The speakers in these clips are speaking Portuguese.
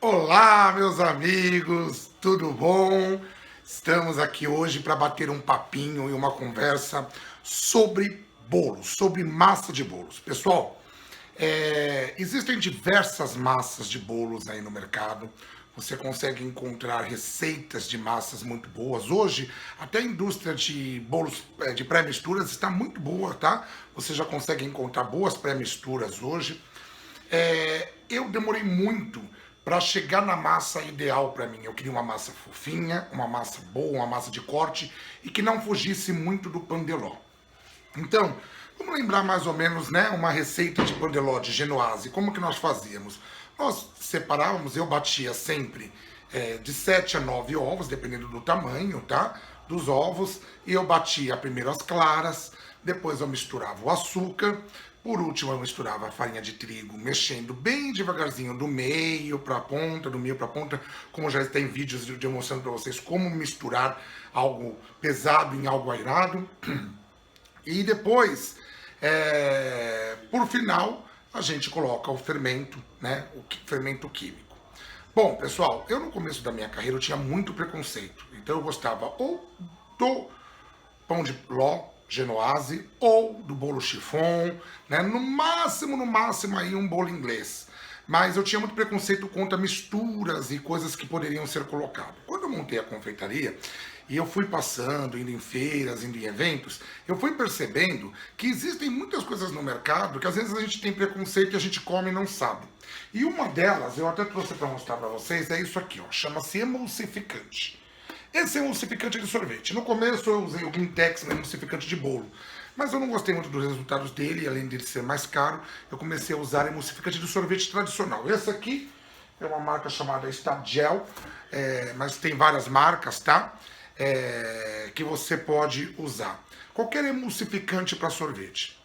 Olá, meus amigos, tudo bom? Estamos aqui hoje para bater um papinho e uma conversa sobre bolos, sobre massa de bolos. Pessoal, existem diversas massas de bolos aí no mercado. Você consegue encontrar receitas de massas muito boas. Hoje, até a indústria de bolos de pré-misturas está muito boa, tá? Você já consegue encontrar boas pré-misturas hoje. Eu demorei muito para chegar na massa ideal para mim. Eu queria uma massa fofinha, uma massa boa, uma massa de corte e que não fugisse muito do pandeló. Então, vamos lembrar mais ou menos, né, uma receita de pandeló de genoise. Como que nós fazíamos? Nós separávamos, eu batia sempre de 7 a 9 ovos, dependendo do tamanho, tá? Dos ovos, e eu batia primeiro as claras, depois eu misturava o açúcar, por último eu misturava a farinha de trigo, mexendo bem devagarzinho do meio para a ponta, do meio para a ponta, como já tem vídeos de eu mostrando para vocês como misturar algo pesado em algo airado. E depois, por final, a gente coloca o fermento, né? O fermento químico. Bom, pessoal, eu no começo da minha carreira eu tinha muito preconceito. Então eu gostava ou do pão de ló, genoise, ou do bolo chiffon, né? No máximo aí um bolo inglês. Mas eu tinha muito preconceito contra misturas e coisas que poderiam ser colocadas. Quando eu montei a confeitaria, e eu fui passando, indo em feiras, indo em eventos, eu fui percebendo que existem muitas coisas no mercado que às vezes a gente tem preconceito e a gente come e não sabe. E uma delas, eu até trouxe para mostrar para vocês, é isso aqui, ó, chama-se emulsificante. Esse é um emulsificante de sorvete. No começo eu usei o Glintex, um emulsificante de bolo. Mas eu não gostei muito dos resultados dele, além dele ser mais caro, eu comecei a usar emulsificante de sorvete tradicional. Esse aqui é uma marca chamada Stagel, mas tem várias marcas, tá? Que você pode usar. Qualquer emulsificante para sorvete.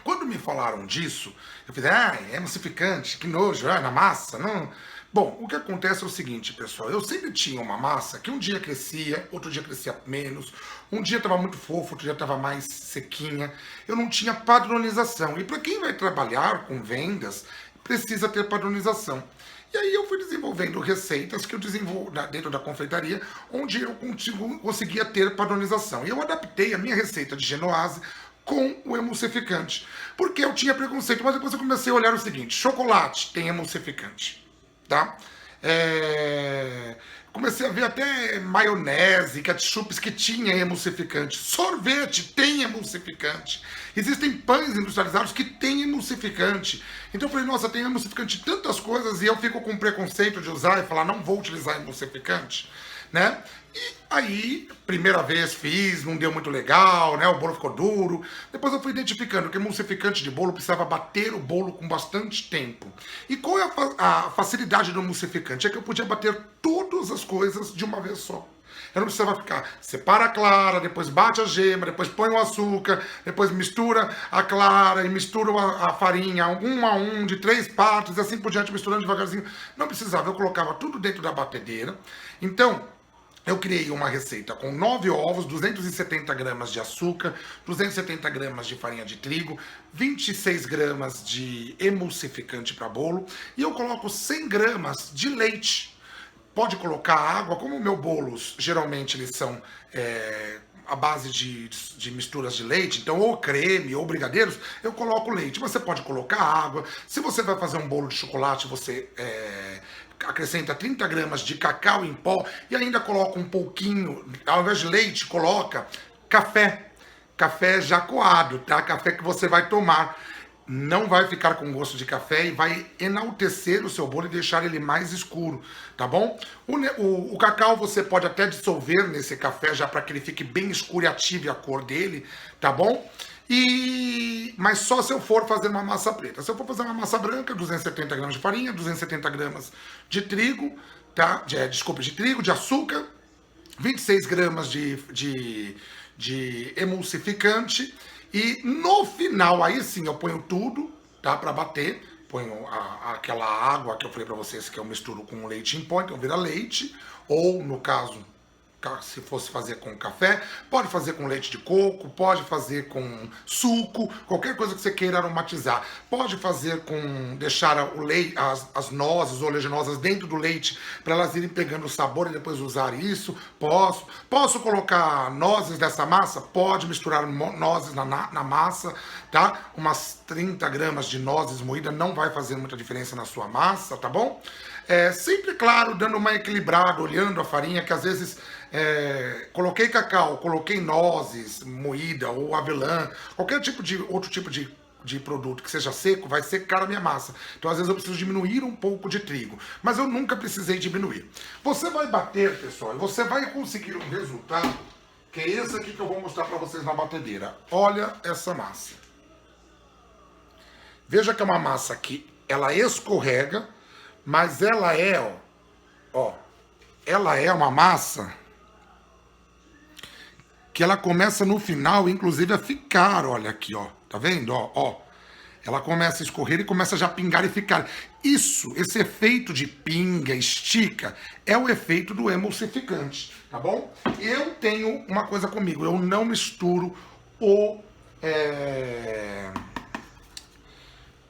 Quando me falaram disso, eu falei, é emulsificante, que nojo, na massa, não. Bom, o que acontece é o seguinte, pessoal, eu sempre tinha uma massa que um dia crescia, outro dia crescia menos, um dia estava muito fofo, outro dia estava mais sequinha, eu não tinha padronização. E para quem vai trabalhar com vendas, precisa ter padronização. E aí eu fui desenvolvendo receitas que eu desenvolvo dentro da confeitaria, onde eu conseguia ter padronização. E eu adaptei a minha receita de genoise com o emulsificante. Porque eu tinha preconceito, mas depois eu comecei a olhar o seguinte: chocolate tem emulsificante, tá? Comecei a ver até maionese, ketchups que tinha emulsificante. Sorvete tem emulsificante. Existem pães industrializados que têm emulsificante. Então eu falei, nossa, tem emulsificante de tantas coisas e eu fico com preconceito de usar e falar, não vou utilizar emulsificante, né? E aí, primeira vez fiz, não deu muito legal, né? O bolo ficou duro. Depois eu fui identificando que emulsificante de bolo precisava bater o bolo com bastante tempo. E qual é a facilidade do emulsificante? É que eu podia bater todas as coisas de uma vez só. Eu não precisava ficar, separa a clara, depois bate a gema, depois põe o açúcar, depois mistura a clara e mistura a farinha, um a um, de 3 partes, e assim por diante, misturando devagarzinho. Não precisava, eu colocava tudo dentro da batedeira. Então, eu criei uma receita com 9 ovos, 270 gramas de açúcar, 270 gramas de farinha de trigo, 26 gramas de emulsificante para bolo e eu coloco 100 gramas de leite. Pode colocar água, como o meu bolos geralmente eles são a base de misturas de leite, então ou creme ou brigadeiros, eu coloco leite. Mas você pode colocar água. Se você vai fazer um bolo de chocolate, você acrescenta 30 gramas de cacau em pó e ainda coloca um pouquinho, ao invés de leite, coloca café. Café já coado, tá? Café que você vai tomar. Não vai ficar com gosto de café e vai enaltecer o seu bolo e deixar ele mais escuro, tá bom? O cacau você pode até dissolver nesse café já para que ele fique bem escuro e ative a cor dele, tá bom? Mas só se eu for fazer uma massa preta. Se eu for fazer uma massa branca, 270 gramas de farinha, 270 gramas de trigo, tá? Desculpa, de trigo, de açúcar, 26 gramas de emulsificante. E no final, aí sim, eu ponho tudo, tá? Pra bater. Ponho aquela água que eu falei pra vocês que eu misturo com leite em pó, então vira leite. Ou, no caso, se fosse fazer com café, pode fazer com leite de coco, pode fazer com suco, qualquer coisa que você queira aromatizar. Pode fazer com deixar o leite, as nozes oleaginosas dentro do leite para elas irem pegando o sabor e depois usar isso. Posso colocar nozes nessa massa? Pode misturar nozes na massa, tá? Umas 30 gramas de nozes moídas não vai fazer muita diferença na sua massa, tá bom? Sempre, claro, dando uma equilibrada, olhando a farinha, que às vezes coloquei cacau, coloquei nozes moída ou avelã, qualquer outro tipo de produto que seja seco, vai secar a minha massa. Então, às vezes, eu preciso diminuir um pouco de trigo. Mas eu nunca precisei diminuir. Você vai bater, pessoal, e você vai conseguir um resultado, que é esse aqui que eu vou mostrar para vocês na batedeira. Olha essa massa. Veja que é uma massa que ela escorrega, mas ela ela é uma massa que ela começa no final, inclusive, a ficar, olha aqui, ó. Tá vendo? Ela começa a escorrer e começa já a pingar e ficar. Esse efeito de pinga, estica, é o efeito do emulsificante, tá bom? Eu tenho uma coisa comigo, eu não misturo o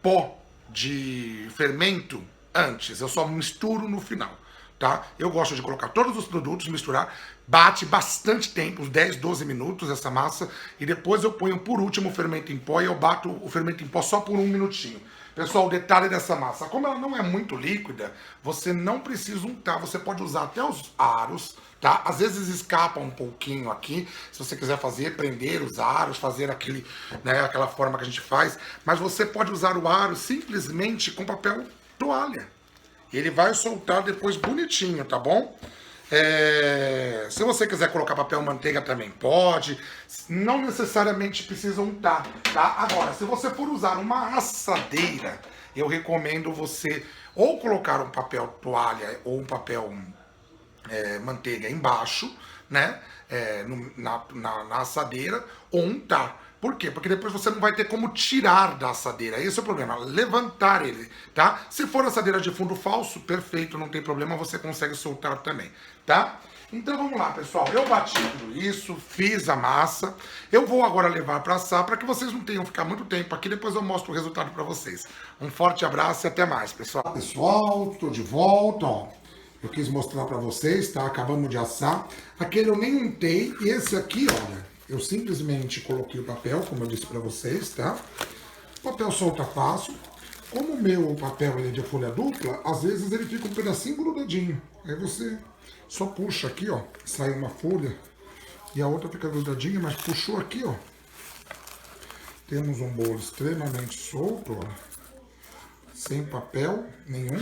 pó de fermento antes, eu só misturo no final, tá? Eu gosto de colocar todos os produtos, misturar, bate bastante tempo, uns 10, 12 minutos essa massa, e depois eu ponho por último o fermento em pó e eu bato o fermento em pó só por 1 minutinho. Pessoal, o detalhe dessa massa, como ela não é muito líquida, você não precisa untar, você pode usar até os aros, tá? Às vezes escapa um pouquinho aqui, se você quiser fazer, prender os aros, fazer aquela forma que a gente faz, mas você pode usar o aro simplesmente com papel toalha. Ele vai soltar depois bonitinho, tá bom? Se você quiser colocar papel manteiga também pode, não necessariamente precisa untar, tá? Agora, se você for usar uma assadeira, eu recomendo você ou colocar um papel toalha ou um papel manteiga embaixo, né? Na assadeira, ou untar. Por quê? Porque depois você não vai ter como tirar da assadeira. Esse é o problema, levantar ele, tá? Se for assadeira de fundo falso, perfeito, não tem problema, você consegue soltar também, tá? Então vamos lá, pessoal. Eu bati tudo isso, fiz a massa. Eu vou agora levar para assar para que vocês não tenham que ficar muito tempo aqui. Depois eu mostro o resultado para vocês. Um forte abraço e até mais, pessoal. Pessoal, estou de volta, ó. Eu quis mostrar para vocês, tá? Acabamos de assar. Aquele eu nem untei. E esse aqui, olha, eu simplesmente coloquei o papel, como eu disse para vocês, tá? O papel solta fácil. Como o meu papel ele é de folha dupla, às vezes ele fica um pedacinho grudadinho. Aí você só puxa aqui, ó, sai uma folha e a outra fica grudadinha, mas puxou aqui, ó. Temos um bolo extremamente solto, ó, sem papel nenhum,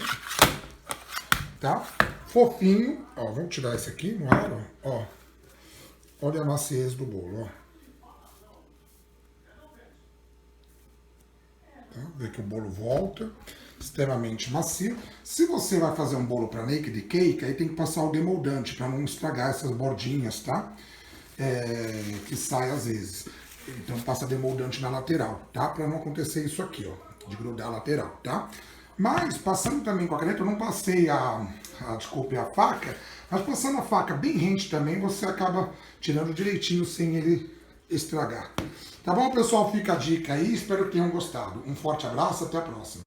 tá? Fofinho, ó, vamos tirar esse aqui no ar, ó. Olha a maciez do bolo, ó. Tá? Vê que o bolo volta, extremamente macio. Se você vai fazer um bolo para naked cake, aí tem que passar o demoldante para não estragar essas bordinhas, tá? Que sai às vezes. Então passa demoldante na lateral, tá? Para não acontecer isso aqui, ó, de grudar a lateral, tá? Mas passando também com a caneta, eu não passei desculpe, a faca, mas passando a faca bem rente também, você acaba tirando direitinho sem ele estragar. Tá bom, pessoal? Fica a dica aí, espero que tenham gostado. Um forte abraço, até a próxima.